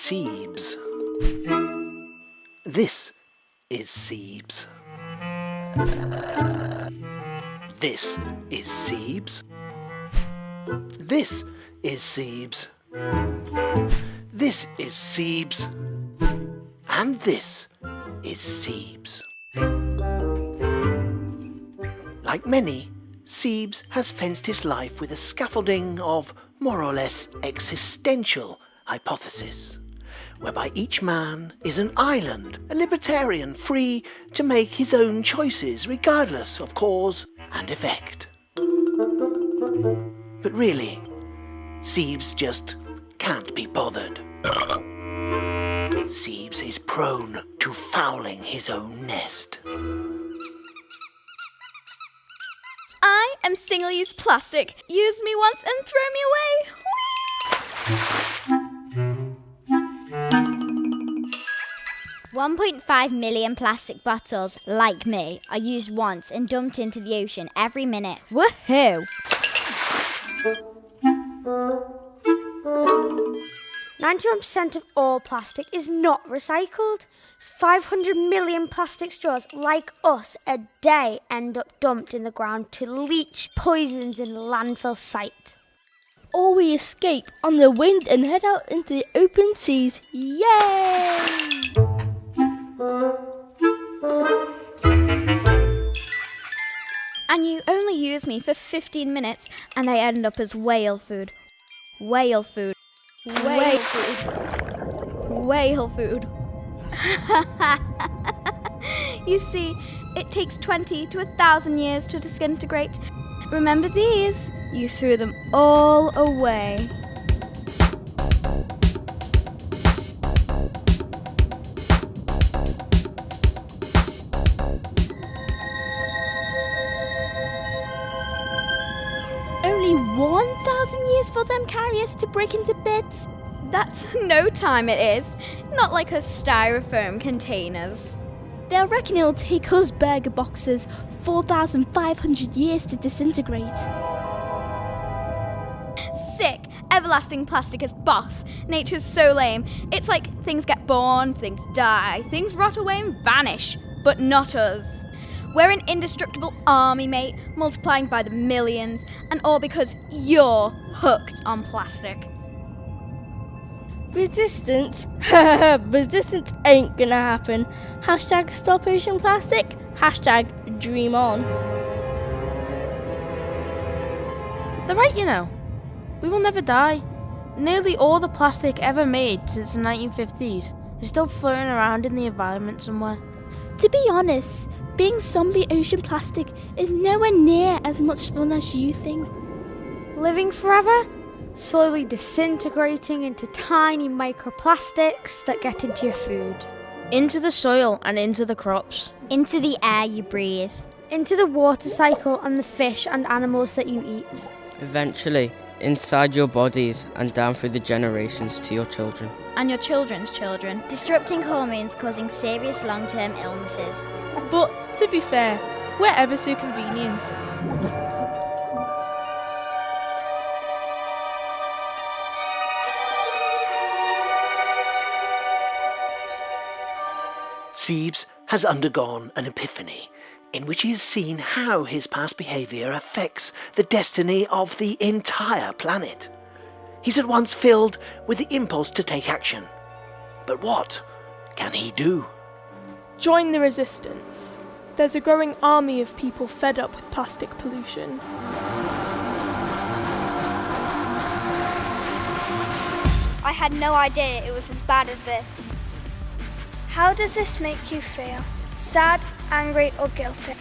Ceebs. This is Ceebs. This is Ceebs. This is Ceebs. This is Ceebs. And this is Ceebs. Like many, Ceebs has fenced his life with a scaffolding of more or less existential hypothesis, whereby each man is an island, a libertarian free to make his own choices regardless of cause and effect. But really, Ceebs just can't be bothered. Ceebs is prone to fouling his own nest. I am single-use plastic. Use me once and throw me away. Whee! 1.5 million plastic bottles, like me, are used once and dumped into the ocean every minute. Woohoo! 91% of all plastic is not recycled. 500 million plastic straws, like us, a day end up dumped in the ground to leach poisons in a landfill site. Or we escape on the wind and head out into the open seas. Yay! And you only use me for 15 minutes and I end up as whale food. Whale food. Whale food. Whale food. You see, it takes 20 to 1,000 years to disintegrate. Remember these? You threw them all away. Only 1,000 years for them carriers to break into bits? That's no time it is. Not like her styrofoam containers. They'll reckon it'll take us burger boxes 4,500 years to disintegrate. Sick. Everlasting plastic is boss. Nature's so lame. It's like things get born, things die, things rot away and vanish. But not us. We're an indestructible army, mate, multiplying by the millions, and all because you're hooked on plastic. Resistance? Resistance ain't gonna happen. Hashtag stop ocean plastic. Hashtag dream on. They're right, you know. We will never die. Nearly all the plastic ever made since the 1950s is still floating around in the environment somewhere. To be honest, being zombie ocean plastic is nowhere near as much fun as you think. Living forever? Slowly disintegrating into tiny microplastics that get into your food. Into the soil and into the crops. Into the air you breathe. Into the water cycle and the fish and animals that you eat. Eventually, inside your bodies and down through the generations to your children. And your children's children. Disrupting hormones causing serious long-term illnesses. But to be fair, we're ever so convenient. Ceebs has undergone an epiphany in which he has seen how his past behaviour affects the destiny of the entire planet. He's at once filled with the impulse to take action. But what can he do? Join the resistance. There's a growing army of people fed up with plastic pollution. I had no idea it was as bad as this. How does this make you feel? Sad, angry or guilty?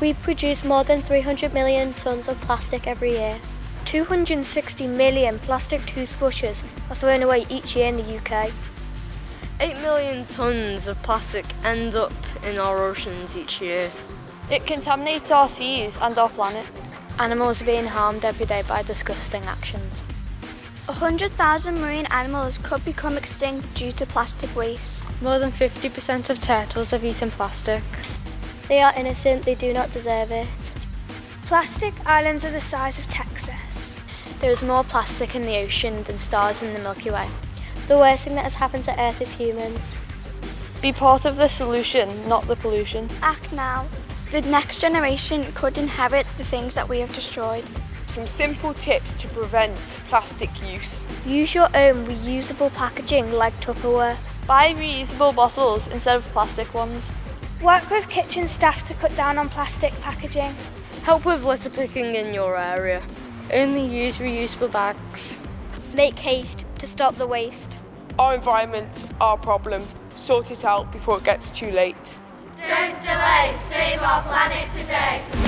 We produce more than 300 million tonnes of plastic every year. 260 million plastic toothbrushes are thrown away each year in the UK. 8 million tonnes of plastic end up in our oceans each year. It contaminates our seas and our planet. Animals are being harmed every day by disgusting actions. 100,000 marine animals could become extinct due to plastic waste. More than 50% of turtles have eaten plastic. They are innocent, they do not deserve it. Plastic islands are the size of Texas. There is more plastic in the ocean than stars in the Milky Way. The worst thing that has happened to Earth is humans. Be part of the solution, not the pollution. Act now. The next generation could inherit the things that we have destroyed. Some simple tips to prevent plastic use. Use your own reusable packaging like Tupperware. Buy reusable bottles instead of plastic ones. Work with kitchen staff to cut down on plastic packaging. Help with litter picking in your area. Only use reusable bags. Make haste to stop the waste. Our environment, our problem. Sort it out before it gets too late. Don't delay, save our planet today.